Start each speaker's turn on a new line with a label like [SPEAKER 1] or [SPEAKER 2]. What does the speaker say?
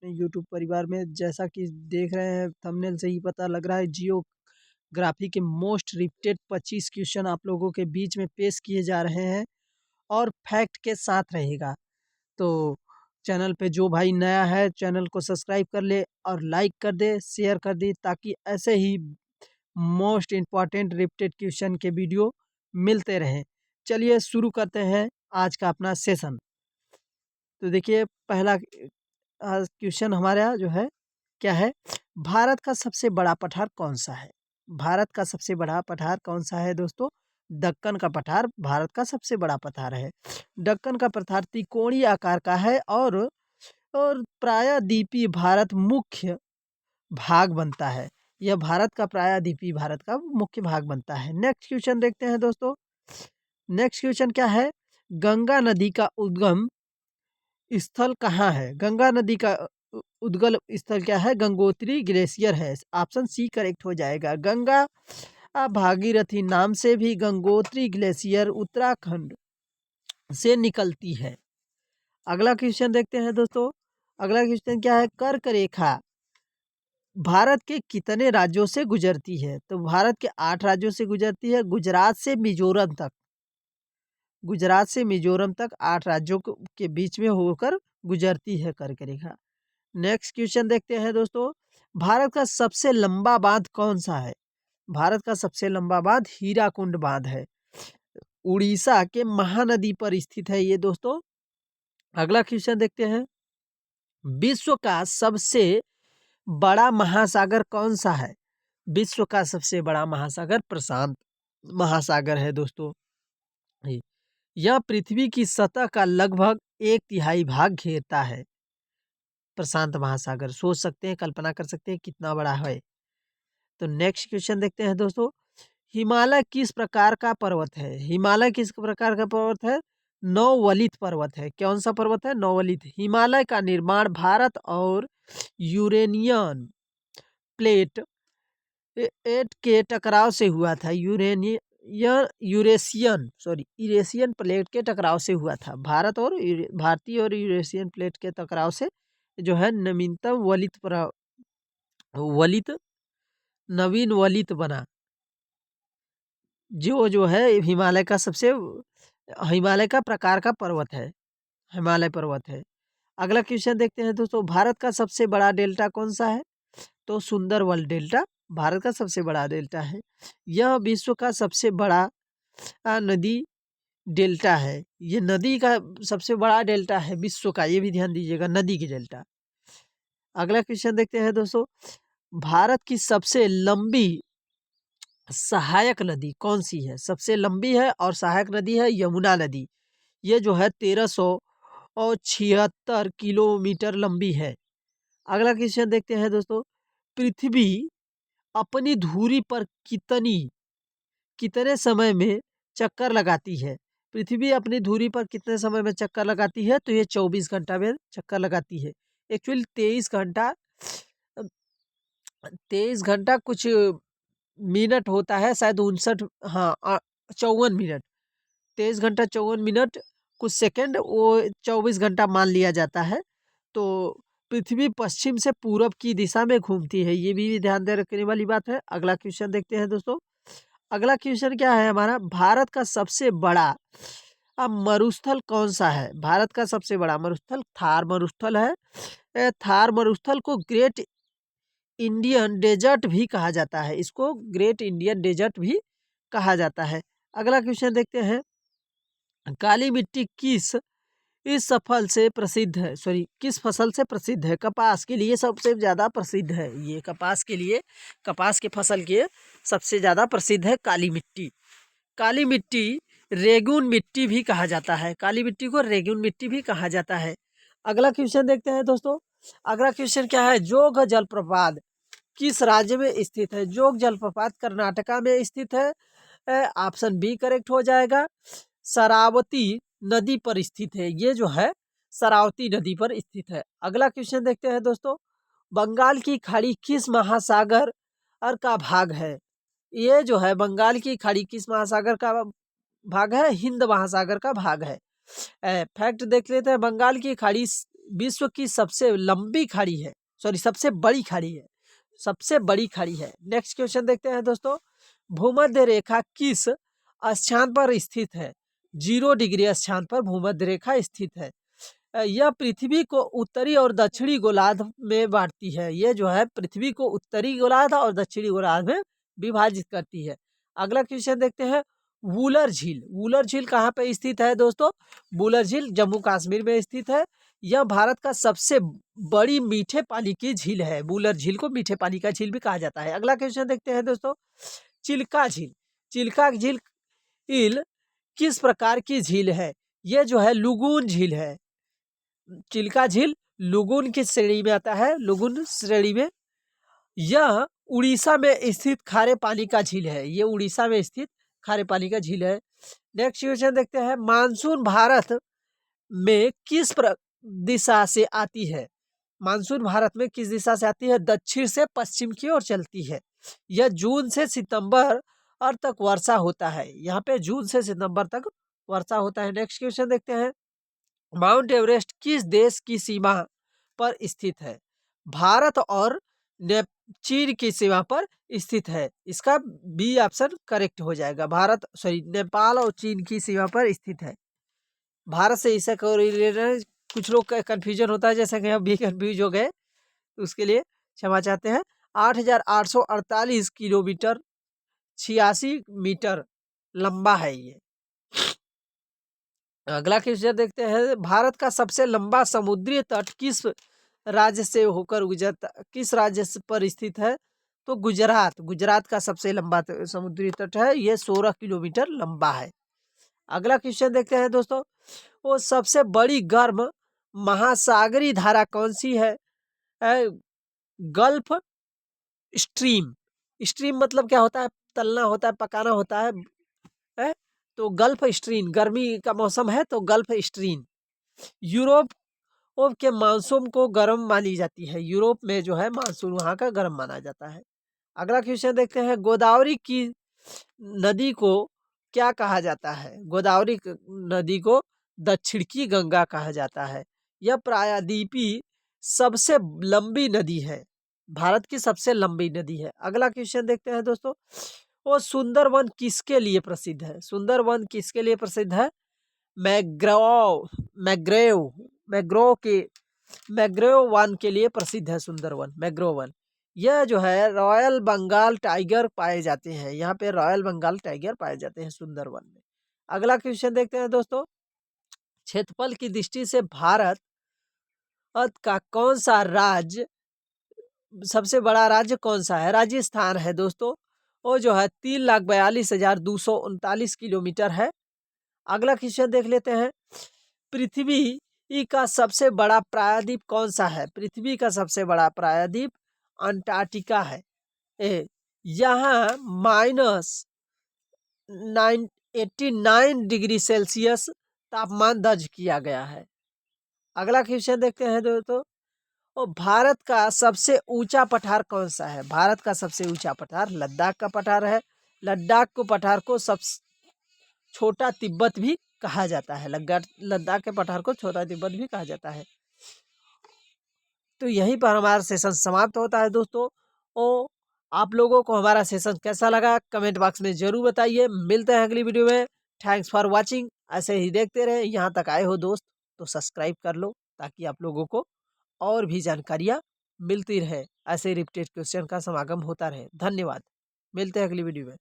[SPEAKER 1] अपने यूट्यूब परिवार में। जैसा कि देख रहे हैं थंबनेल से ही पता लग रहा है, जियोग्राफी के मोस्ट रिपीटेड 25 क्वेश्चन आप लोगों के बीच में पेश किए जा रहे हैं और फैक्ट के साथ रहेगा। तो चैनल पे जो भाई नया है चैनल को सब्सक्राइब कर ले और लाइक कर दे, शेयर कर दे, ताकि ऐसे ही मोस्ट इम्पॉर्टेंट रिपीटेड क्वेश्चन के वीडियो मिलते रहें। चलिए शुरू करते हैं आज का अपना सेशन। तो देखिए पहला क्वेश्चन हमारा जो है क्या है, भारत का सबसे बड़ा पठार कौन सा है? भारत का सबसे बड़ा पठार कौन सा है दोस्तों? दक्कन का पठार भारत का सबसे बड़ा पठार है। दक्कन का पठार त्रिकोणीय आकार का है और प्रायद्वीपीय भारत मुख्य भाग बनता है। यह भारत का प्रायद्वीपीय भारत का मुख्य भाग बनता है। नेक्स्ट क्वेश्चन देखते हैं दोस्तों। नेक्स्ट क्वेश्चन क्या है, गंगा नदी का उद्गम स्थल कहाँ है? गंगा नदी का उद्गम स्थल क्या है? गंगोत्री ग्लेशियर है। ऑप्शन सी करेक्ट हो जाएगा। गंगा भागीरथी नाम से भी गंगोत्री ग्लेशियर उत्तराखंड से निकलती है। अगला क्वेश्चन देखते हैं दोस्तों। अगला क्वेश्चन क्या है, कर्क रेखा भारत के कितने राज्यों से गुजरती है? तो भारत के 8 राज्यों से गुजरती है। गुजरात से मिजोरम तक, गुजरात से मिजोरम तक 8 राज्यों के बीच में होकर गुजरती है कर्क रेखा। नेक्स्ट क्वेश्चन देखते हैं दोस्तों। भारत का सबसे लंबा बांध कौन सा है? भारत का सबसे लंबा बांध हीराकुंड बांध है। उड़ीसा के महानदी पर स्थित है ये दोस्तों। अगला क्वेश्चन देखते हैं। विश्व का सबसे बड़ा महासागर कौन सा है? विश्व का सबसे बड़ा महासागर प्रशांत महासागर है दोस्तों। यह पृथ्वी की सतह का लगभग 1/3 भाग घेरता है। प्रशांत महासागर, सोच सकते हैं, कल्पना कर सकते हैं कितना बड़ा है। तो नेक्स्ट क्वेश्चन देखते हैं दोस्तों। हिमालय किस प्रकार का पर्वत है? हिमालय किस प्रकार का पर्वत है? नौवलित पर्वत है। कौन सा पर्वत है? नौवलित। हिमालय का निर्माण भारत और यूरेनियन प्लेट एट के टकराव से हुआ था। यूरेशियन प्लेट के टकराव से हुआ था। भारतीय और यूरेशियन प्लेट के टकराव से जो है नवीनतम नवीन वलित बना, जो है हिमालय का प्रकार का पर्वत है, हिमालय पर्वत है। अगला क्वेश्चन देखते हैं दोस्तों। भारत का सबसे बड़ा डेल्टा कौन सा है? तो सुंदरवन डेल्टा भारत का सबसे बड़ा डेल्टा है। यह विश्व का सबसे बड़ा नदी डेल्टा है। ये नदी का सबसे बड़ा डेल्टा है विश्व का, ये भी ध्यान दीजिएगा, नदी की डेल्टा। अगला क्वेश्चन देखते हैं दोस्तों। भारत की सबसे लंबी सहायक नदी कौन सी है? सबसे लंबी है और सहायक नदी है यमुना नदी। ये जो है 1376 किलोमीटर लंबी है। अगला क्वेश्चन देखते हैं दोस्तों। पृथ्वी अपनी धुरी पर कितने समय में चक्कर लगाती है? पृथ्वी अपनी धुरी पर कितने समय में चक्कर लगाती है? तो ये 24 घंटा में चक्कर लगाती है। एक्चुअली 23 घंटा कुछ मिनट होता है, शायद 59, हाँ 54 मिनट। 23 घंटा 54 मिनट कुछ सेकंड, वो 24 घंटा मान लिया जाता है। तो पृथ्वी पश्चिम से पूरब की दिशा में घूमती है, ये भी ध्यान दे रखने वाली बात है। अगला क्वेश्चन देखते हैं दोस्तों। अगला क्वेश्चन क्या है हमारा, भारत का सबसे बड़ा मरुस्थल कौन सा है? भारत का सबसे बड़ा मरुस्थल थार मरुस्थल है। थार मरुस्थल को ग्रेट इंडियन डेजर्ट भी कहा जाता है, इसको ग्रेट इंडियन डेजर्ट भी कहा जाता है। अगला क्वेश्चन देखते हैं। काली मिट्टी किस फसल से प्रसिद्ध है? कपास के लिए सबसे ज्यादा प्रसिद्ध है ये, कपास के फसल के सबसे ज्यादा प्रसिद्ध है काली मिट्टी। काली मिट्टी रेगुन मिट्टी भी कहा जाता है, काली मिट्टी को रेगुन मिट्टी भी कहा जाता है। अगला क्वेश्चन देखते हैं दोस्तों। अगला क्वेश्चन क्या है, जोग जलप्रपात किस राज्य में स्थित है? जोग जलप्रपात कर्नाटका में स्थित है। ऑप्शन बी करेक्ट हो जाएगा। शरावती नदी पर स्थित है, ये जो है शरावती नदी पर स्थित है। अगला क्वेश्चन देखते हैं दोस्तों। बंगाल की खाड़ी किस महासागर का भाग है? ये जो है बंगाल की खाड़ी किस महासागर का भाग है? हिंद महासागर का भाग है। फैक्ट देख लेते हैं। बंगाल की खाड़ी विश्व की सबसे लंबी खाड़ी है, सॉरी सबसे बड़ी खाड़ी है, सबसे बड़ी खाड़ी है। नेक्स्ट क्वेश्चन देखते हैं दोस्तों, भूमध्य रेखा किस स्थान पर स्थित है? 0 डिग्री स्थान पर भूमध्य रेखा स्थित है। यह पृथ्वी को उत्तरी और दक्षिणी गोलार्ध में बांटती है। ये जो है पृथ्वी को उत्तरी गोलार्ध और दक्षिणी गोलार्ध में विभाजित करती है। अगला क्वेश्चन देखते हैं, वूलर झील। वूलर झील कहाँ पे स्थित है दोस्तों? वूलर झील जम्मू कश्मीर में स्थित है। यह भारत का सबसे बड़ी मीठे पानी की झील है। वूलर झील को मीठे पानी का झील भी कहा जाता है। अगला क्वेश्चन देखते हैं दोस्तों, चिल्का झील। चिल्का झील किस प्रकार की झील है? ये जो है लुगून झील है। चिल्का झील लुगून की श्रेणी में आता है, लुगून श्रेणी में। यह उड़ीसा में स्थित खारे पानी का झील है। ये उड़ीसा में स्थित खारे पानी का झील है। नेक्स्ट क्वेश्चन देखते हैं, मानसून भारत में किस दिशा से आती है? मानसून भारत में किस दिशा से आती है? दक्षिण से पश्चिम की ओर चलती है। यह जून से सितंबर और तक वर्षा होता है। यहाँ पे जून से सितंबर तक वर्षा होता है। नेक्स्ट क्वेश्चन देखते हैं, माउंट एवरेस्ट किस देश की सीमा पर स्थित है? भारत और चीन की सीमा पर स्थित है। इसका बी ऑप्शन करेक्ट हो जाएगा। भारत सॉरी नेपाल और चीन की सीमा पर स्थित है। भारत से इससे रिलेटेड कुछ लोग का कन्फ्यूजन होता है, जैसे कि हम भी कन्फ्यूज हो गए, उसके लिए क्षमा चाहते हैं। 8,848 किलोमीटर 86 मीटर लंबा है ये। अगला क्वेश्चन देखते हैं, भारत का सबसे लंबा समुद्री तट किस राज्य से होकर गुजरता, किस राज्य पर स्थित है? तो गुजरात। गुजरात का सबसे लंबा समुद्री तट है, ये 16 किलोमीटर लंबा है। अगला क्वेश्चन देखते हैं दोस्तों, वो सबसे बड़ी गर्म महासागरीय धारा कौन सी है? Gulf stream. स्ट्रीम मतलब क्या होता है? तलना होता है, पकाना होता है? तो गल्फ स्ट्रीम, गर्मी का मौसम है तो गल्फ स्ट्रीम। यूरोप के मानसून को गर्म मानी जाती है। यूरोप में जो है मानसून वहाँ का गर्म माना जाता है। अगला क्वेश्चन देखते हैं, गोदावरी की नदी को क्या कहा जाता है? गोदावरी नदी को दक्षिण की गंगा कहा जाता है। यह प्रायद्वीपीय सबसे लंबी नदी है, भारत की सबसे लंबी नदी है। अगला क्वेश्चन देखते हैं दोस्तों, वो सुंदरवन किसके लिए प्रसिद्ध है? सुंदरवन किसके लिए प्रसिद्ध है? मैग्रोव वन के लिए प्रसिद्ध है सुंदरवन, मैग्रोव वन। यह जो है रॉयल बंगाल टाइगर पाए जाते हैं, यहाँ पे रॉयल बंगाल टाइगर पाए जाते हैं सुंदरवन में। अगला क्वेश्चन देखते हैं दोस्तों, क्षेत्रफल की दृष्टि से भारत का कौन सा राज्य सबसे बड़ा राज्य कौन सा है? राजस्थान है दोस्तों। वो जो है 3,42,239 किलोमीटर है। अगला क्वेश्चन देख लेते हैं, पृथ्वी का सबसे बड़ा प्रायद्वीप कौन सा है? पृथ्वी का सबसे बड़ा प्रायद्वीप अंटार्कटिका है। यहाँ -89 डिग्री सेल्सियस तापमान दर्ज किया गया है। अगला क्वेश्चन देखते हैं दोस्तों, और भारत का सबसे ऊंचा पठार कौन सा है? भारत का सबसे ऊंचा पठार लद्दाख का पठार है। लद्दाख को पठार को छोटा तिब्बत भी कहा जाता है। लद्दाख के पठार को छोटा तिब्बत भी कहा जाता है। तो यहीं पर हमारा सेशन समाप्त होता है दोस्तों। और आप लोगों को हमारा सेशन कैसा लगा कमेंट बॉक्स में जरूर बताइए। मिलते हैं अगली वीडियो में। Thanks for watching. ऐसे ही देखते रहे। यहाँ तक आए हो दोस्त तो सब्सक्राइब कर लो, ताकि आप लोगों को और भी जानकारियाँ मिलती रहे, ऐसे रिपीटेड क्वेश्चन का समागम होता रहे। धन्यवाद। मिलते हैं अगली वीडियो में।